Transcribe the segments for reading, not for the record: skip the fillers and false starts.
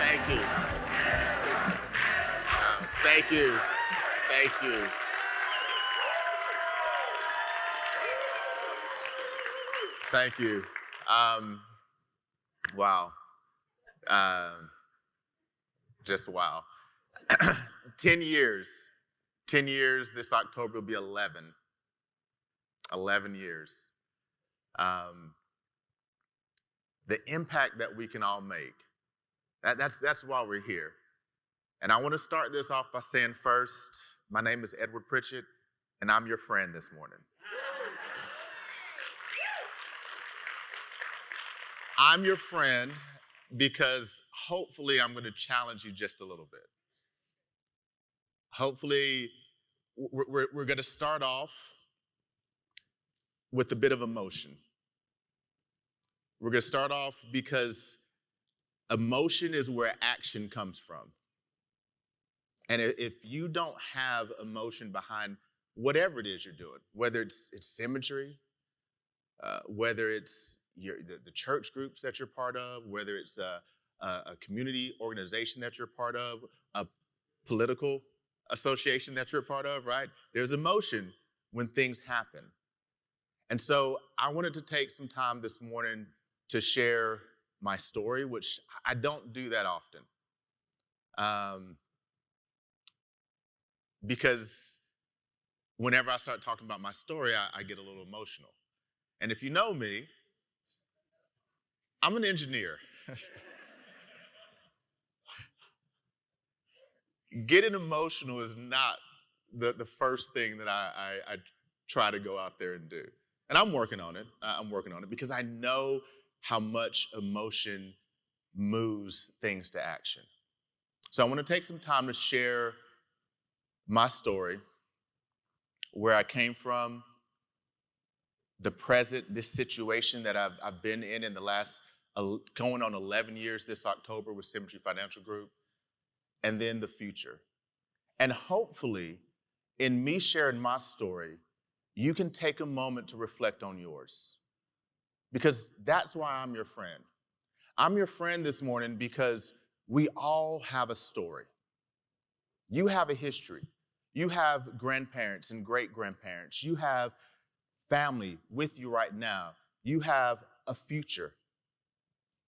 Thank you. Thank you. Thank you. Thank you. Um, wow. Um, just wow. 10 years. 10 years. This October will be 11. 11 years. Um, the impact that we can all make. That's why we're here. And I want to start this off by saying first, my name is Edward Pritchett, and I'm your friend this morning. I'm your friend because hopefully I'm going to challenge you just a little bit. Hopefully, we're going to start off with a bit of emotion. We're going to start off because emotion is where action comes from. And if you don't have emotion behind whatever it is you're doing, whether it's symmetry, whether it's the church groups that you're part of, whether it's a community organization that you're part of, a political association that you're part of, right? There's emotion when things happen. And so I wanted to take some time this morning to share my story, which I don't do that often. Because whenever I start talking about my story, I get a little emotional. And if you know me, I'm an engineer. Getting emotional is not the first thing that I try to go out there and do. And I'm working on it. I'm working on it because I know how much emotion moves things to action. So I want to take some time to share my story, where I came from, the present, this situation that I've been in the last going on 11 years this October with Symmetry Financial Group, and then the future. And hopefully, in me sharing my story, you can take a moment to reflect on yours. Because that's why I'm your friend. I'm your friend this morning because we all have a story. You have a history. You have grandparents and great-grandparents. You have family with you right now. You have a future.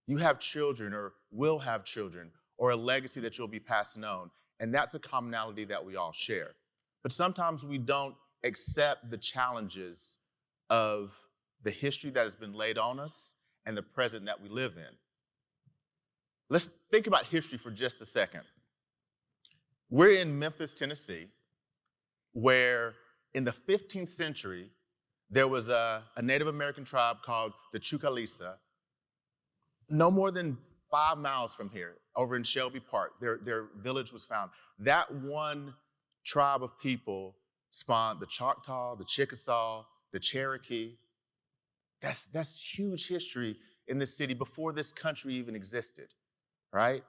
You have children or will have children or a legacy that you'll be passing on. And that's a commonality that we all share. But sometimes we don't accept the challenges of the history that has been laid on us and the present that we live in. Let's think about history for just a second. We're in Memphis, Tennessee, where in the 15th century, there was a Native American tribe called the Chucalissa, no more than 5 miles from here, over in Shelby Park. Their village was found. That one tribe of people spawned the Choctaw, the Chickasaw, the Cherokee. That's huge history in this city before this country even existed, right?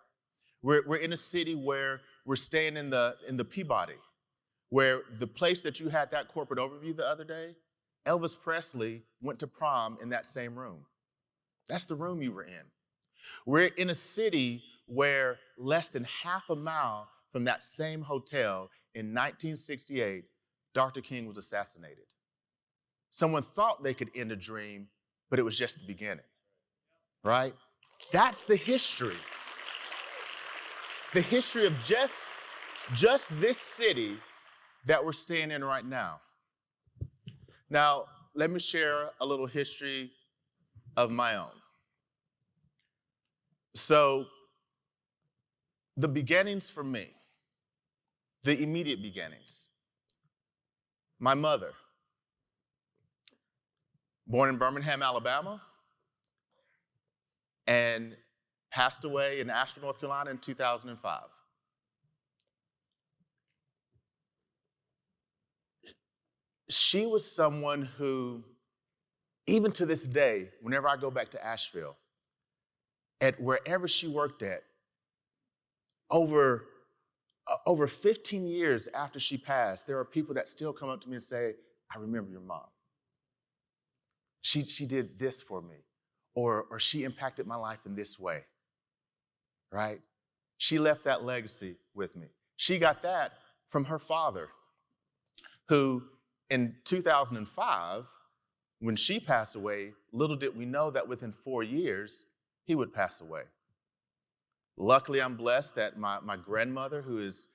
We're in a city where we're staying in the Peabody, where the place that you had that corporate overview the other day, Elvis Presley went to prom in that same room. That's the room you were in. We're in a city where less than half a mile from that same hotel in 1968, Dr. King was assassinated. Someone thought they could end a dream, but it was just the beginning, right? That's the history. The history of just this city that we're staying in right now. Now, let me share a little history of my own. So, the beginnings for me, the immediate beginnings. My mother, born in Birmingham, Alabama, and passed away in Asheville, North Carolina in 2005. She was someone who, even to this day, whenever I go back to Asheville, at wherever she worked at, over 15 years after she passed, there are people that still come up to me and say, I remember your mom. She did this for me, or she impacted my life in this way, right? She left that legacy with me. She got that from her father, who in 2005, when she passed away, little did we know that within 4 years, he would pass away. Luckily, I'm blessed that my grandmother, who is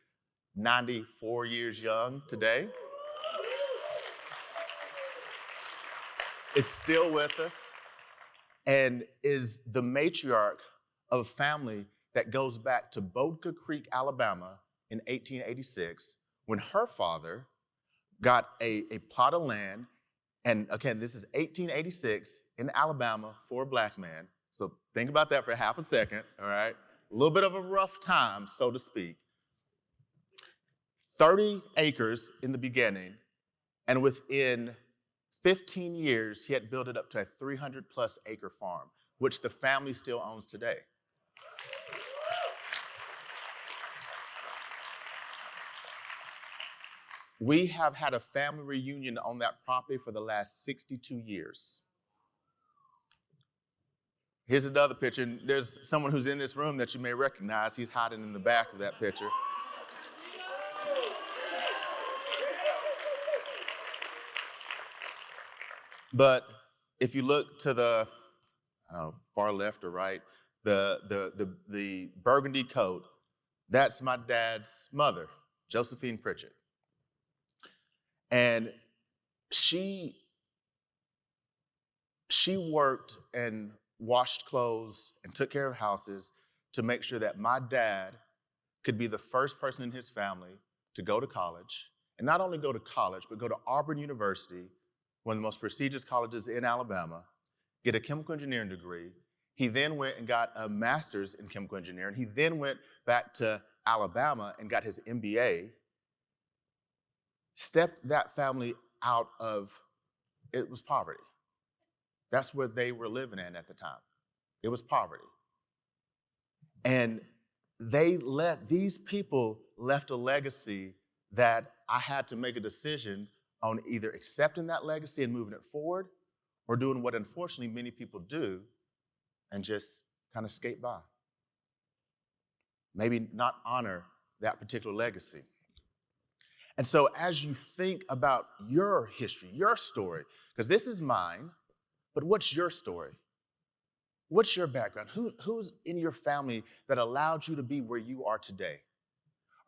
94 years young today, is still with us and is the matriarch of a family that goes back to Bodega Creek, Alabama in 1886, when her father got a plot of land. And again, this is 1886 in Alabama for a black man. So think about that for half a second, all right? A little bit of a rough time, so to speak. 30 acres in the beginning, and within 15 years, he had built it up to a 300-plus acre farm, which the family still owns today. We have had a family reunion on that property for the last 62 years. Here's another picture, and there's someone who's in this room that you may recognize. He's hiding in the back of that picture. But if you look to the far left or right, the burgundy coat, that's my dad's mother, Josephine Pritchett. And she worked and washed clothes and took care of houses to make sure that my dad could be the first person in his family to go to college, and not only go to college, but go to Auburn University, one of the most prestigious colleges in Alabama, get a chemical engineering degree. He then went and got a master's in chemical engineering. He then went back to Alabama and got his MBA, stepped that family out of, it was poverty. That's what they were living in at the time. It was poverty. And these people left a legacy that I had to make a decision on, either accepting that legacy and moving it forward, or doing what unfortunately many people do and just kind of skate by. Maybe not honor that particular legacy. And so as you think about your history, your story, because this is mine, but what's your story? What's your background? Who's in your family that allowed you to be where you are today?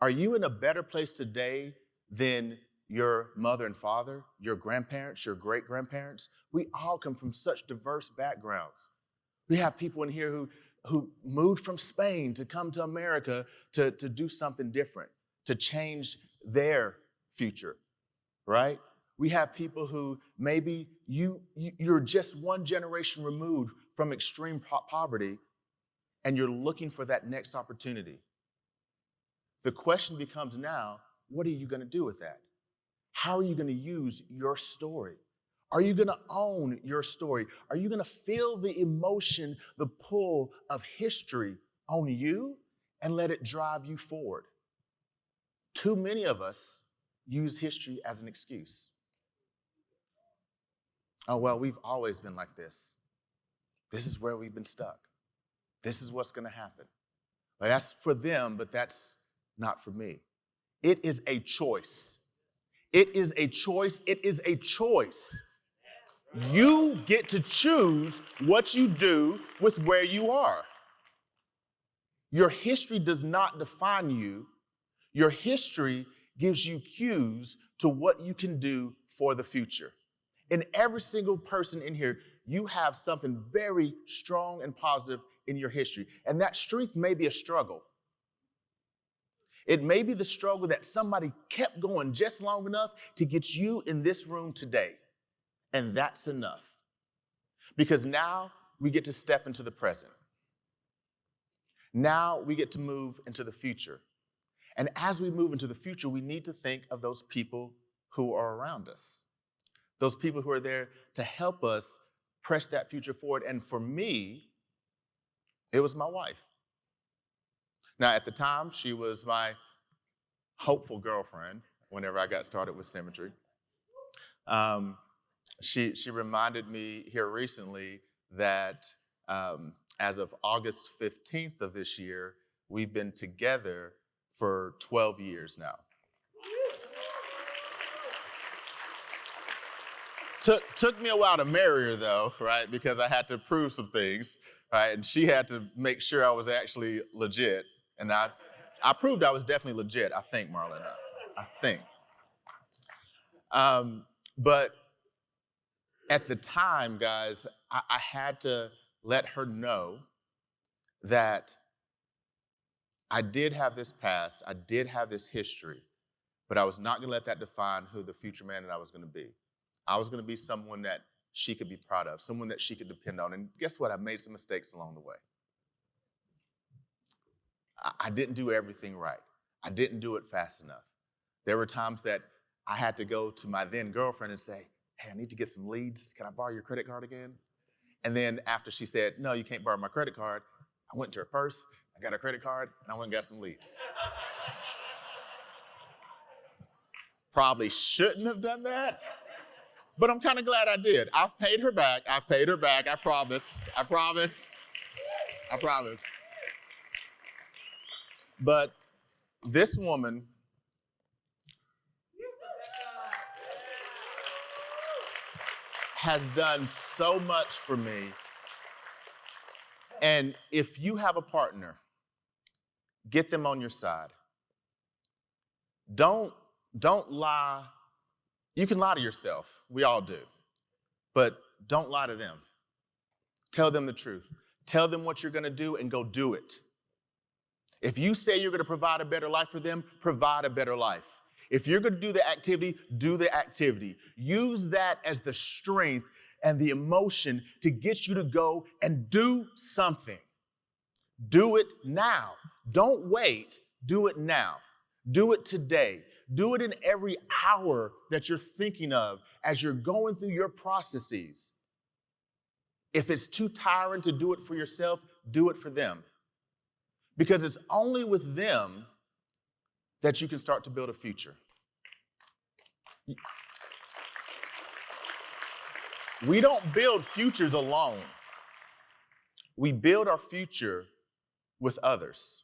Are you in a better place today than your mother and father, your grandparents, your great-grandparents? We all come from such diverse backgrounds. We have people in here who moved from Spain to come to America to do something different, to change their future, right? We have people who maybe you're just one generation removed from extreme poverty, and you're looking for that next opportunity. The question becomes now, what are you going to do with that? How are you going to use your story? Are you going to own your story? Are you going to feel the emotion, the pull of history on you and let it drive you forward? Too many of us use history as an excuse. Oh, well, we've always been like this. This is where we've been stuck. This is what's going to happen. Well, that's for them, but that's not for me. It is a choice. It is a choice. It is a choice. You get to choose what you do with where you are. Your history does not define you. Your history gives you cues to what you can do for the future. In every single person in here, you have something very strong and positive in your history. And that strength may be a struggle. It may be the struggle that somebody kept going just long enough to get you in this room today. And that's enough. Because now we get to step into the present. Now we get to move into the future. And as we move into the future, we need to think of those people who are around us. Those people who are there to help us press that future forward. And for me, it was my wife. Now, at the time, she was my hopeful girlfriend whenever I got started with Symmetry. She reminded me here recently that as of August 15th of this year, We've been together for 12 years now. Took me a while to marry her though, right? Because I had to prove some things, right? And she had to make sure I was actually legit. And I proved I was definitely legit, I think, Marlon. I think. But at the time, guys, I had to let her know that I did have this past, I did have this history, but I was not gonna let that define who the future man that I was gonna be. I was gonna be someone that she could be proud of, someone that she could depend on. And guess what? I made some mistakes along the way. I didn't do everything right. I didn't do it fast enough. There were times that I had to go to my then girlfriend and say, hey, I need to get some leads. Can I borrow your credit card again? And then after she said, no, you can't borrow my credit card, I went to her purse, I got her credit card, and I went and got some leads. Probably shouldn't have done that, but I'm kind of glad I did. I've paid her back. I promise. But this woman has done so much for me. And if you have a partner, get them on your side. Don't lie. You can lie to yourself. We all do. But don't lie to them. Tell them the truth. Tell them what you're going to do and go do it. If you say you're going to provide a better life for them, provide a better life. If you're going to do the activity, do the activity. Use that as the strength and the emotion to get you to go and do something. Do it now. Don't wait. Do it now. Do it today. Do it in every hour that you're thinking of as you're going through your processes. If it's too tiring to do it for yourself, do it for them. Because it's only with them that you can start to build a future. We don't build futures alone. We build our future with others.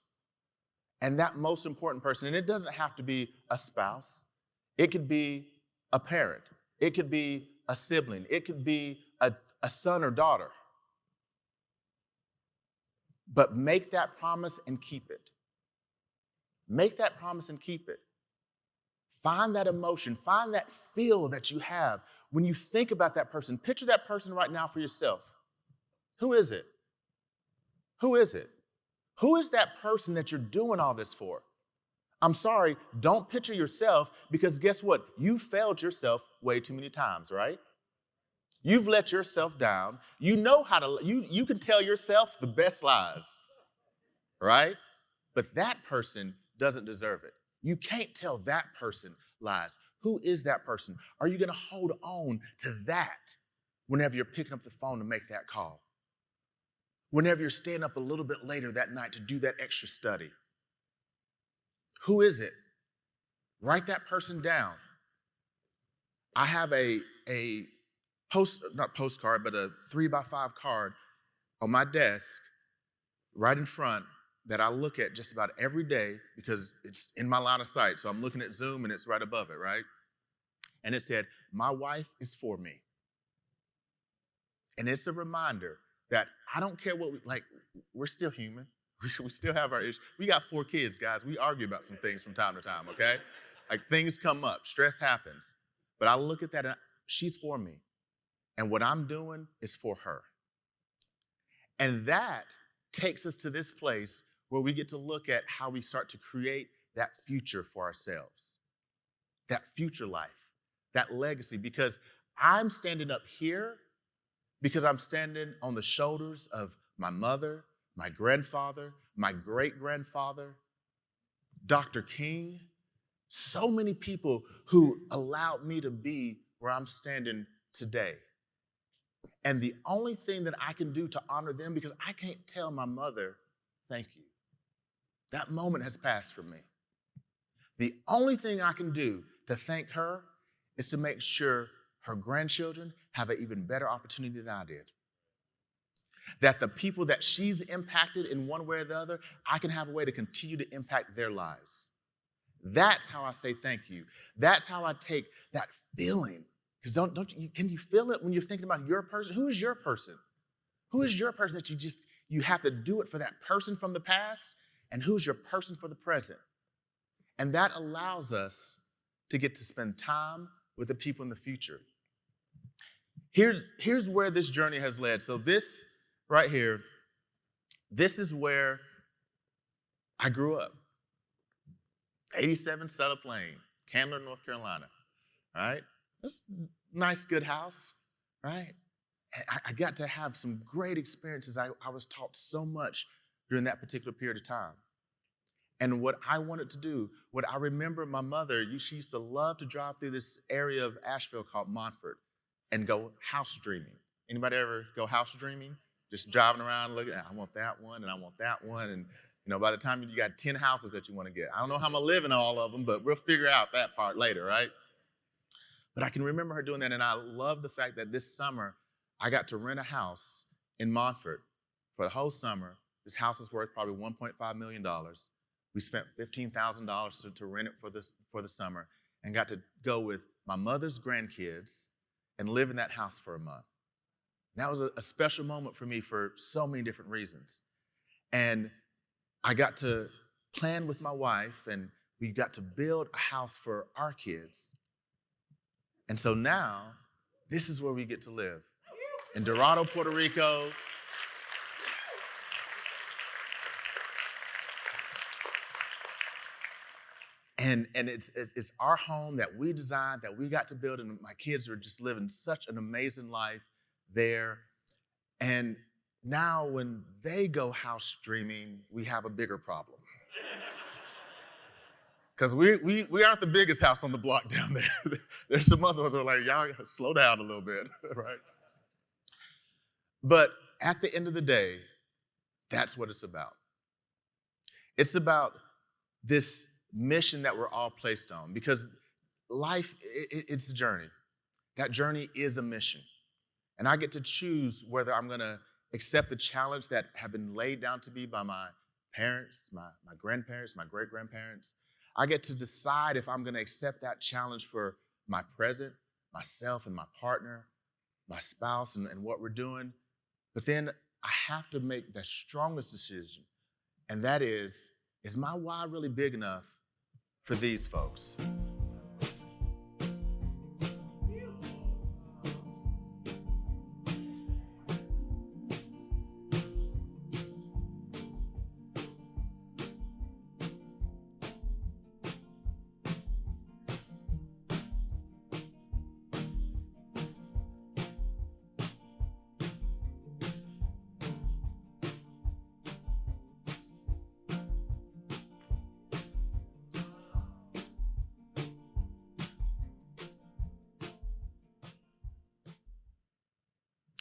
And that most important person, and it doesn't have to be a spouse. It could be a parent. It could be a sibling. It could be a son or daughter. But make that promise and keep it. Make that promise and keep it. Find that emotion, find that feel that you have when you think about that person. Picture that person right now for yourself. Who is it? Who is it? Who is that person that you're doing all this for? I'm sorry, don't picture yourself, because guess what? You failed yourself way too many times, right? You've let yourself down. You know how to, you can tell yourself the best lies, right? But that person doesn't deserve it. You can't tell that person lies. Who is that person? Are you going to hold on to that whenever you're picking up the phone to make that call? Whenever you're staying up a little bit later that night to do that extra study? Who is it? Write that person down. I have a not postcard, but a 3x5 card on my desk right in front that I look at just about every day because it's in my line of sight. So I'm looking at Zoom and it's right above it, right? And it said, my wife is for me. And it's a reminder that I don't care what we're still human. We still have our issues. We got 4 kids, guys. We argue about some things from time to time, okay? Like things come up, stress happens. But I look at that and she's for me. And what I'm doing is for her. And that takes us to this place where we get to look at how we start to create that future for ourselves, that future life, that legacy. Because I'm standing up here because I'm standing on the shoulders of my mother, my grandfather, my great-grandfather, Dr. King, so many people who allowed me to be where I'm standing today. And the only thing that I can do to honor them, because I can't tell my mother, thank you. That moment has passed for me. The only thing I can do to thank her is to make sure her grandchildren have an even better opportunity than I did. that the people that she's impacted in one way or the other, I can have a way to continue to impact their lives. That's how I say thank you. That's how I take that feeling. Because can you feel it when you're thinking about your person? Who is your person? Who is your person that you have to do it for that person from the past? And who's your person for the present? And that allows us to get to spend time with the people in the future. Here's where this journey has led. So this right here, this is where I grew up. 87 Sutter Plain, Candler, North Carolina, right? That's a nice, good house, right? I got to have some great experiences. I was taught so much during that particular period of time. And what I wanted to do, what I remember my mother, she used to love to drive through this area of Asheville called Montford and go house dreaming. Anybody ever go house dreaming? Just driving around looking, I want that one and I want that one. And by the time you got 10 houses that you want to get. I don't know how I'm going to live in all of them, but we'll figure out that part later, right? But I can remember her doing that, and I love the fact that this summer, I got to rent a house in Montford for the whole summer. This house is worth probably $1.5 million. We spent $15,000 to rent it for the summer and got to go with my mother's grandkids and live in that house for a month. That was a special moment for me for so many different reasons. And I got to plan with my wife, and we got to build a house for our kids. And so now, this is where we get to live. In Dorado, Puerto Rico. And it's our home that we designed, that we got to build, and my kids are just living such an amazing life there. And now when they go house dreaming, we have a bigger problem. Because we aren't the biggest house on the block down there. There's some other ones that are like, y'all slow down a little bit, right? But at the end of the day, that's what it's about. It's about this mission that we're all placed on, because life, it's a journey. That journey is a mission. And I get to choose whether I'm going to accept the challenge that have been laid down to me by my parents, my grandparents, my great-grandparents. I get to decide if I'm going to accept that challenge for my present, myself and my partner, my spouse, and what we're doing. But then I have to make the strongest decision, and that is my why really big enough for these folks?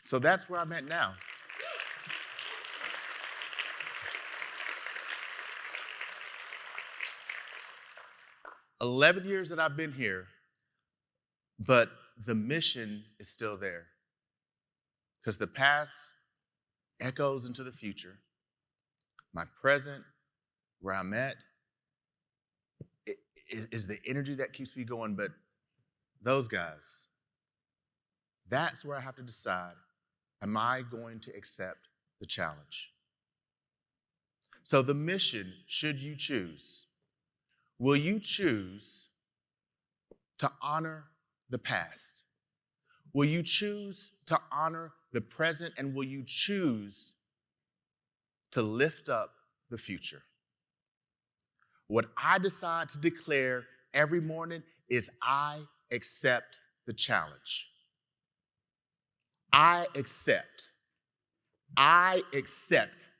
So that's where I'm at now. "11 years that I've been here, but the mission is still there. Because the past echoes into the future. My present, where I'm at, is the energy that keeps me going. But those guys, that's where I have to decide, am I going to accept the challenge? So the mission, should you choose, will you choose to honor the past? Will you choose to honor the present? And will you choose to lift up the future? What I decide to declare every morning is I accept the challenge. I accept.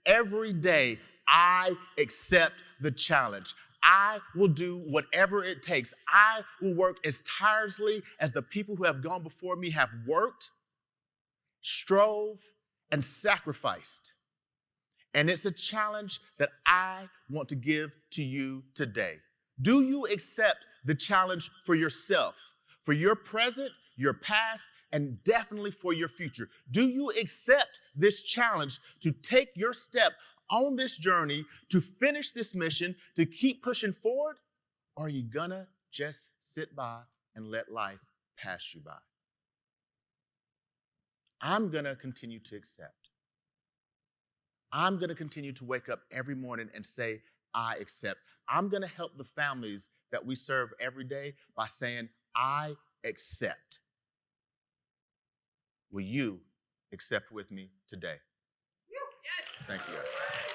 Every day, I accept the challenge. I will do whatever it takes. I will work as tirelessly as the people who have gone before me have worked, strove, and sacrificed. And it's a challenge that I want to give to you today. Do you accept the challenge for yourself, for your present your past, and definitely for your future. Do you accept this challenge to take your step on this journey, to finish this mission, to keep pushing forward? Or are you gonna just sit by and let life pass you by? I'm gonna continue to accept. I'm gonna continue to wake up every morning and say, I accept. I'm gonna help the families that we serve every day by saying, I accept. Will you accept with me today? Thank you, guys.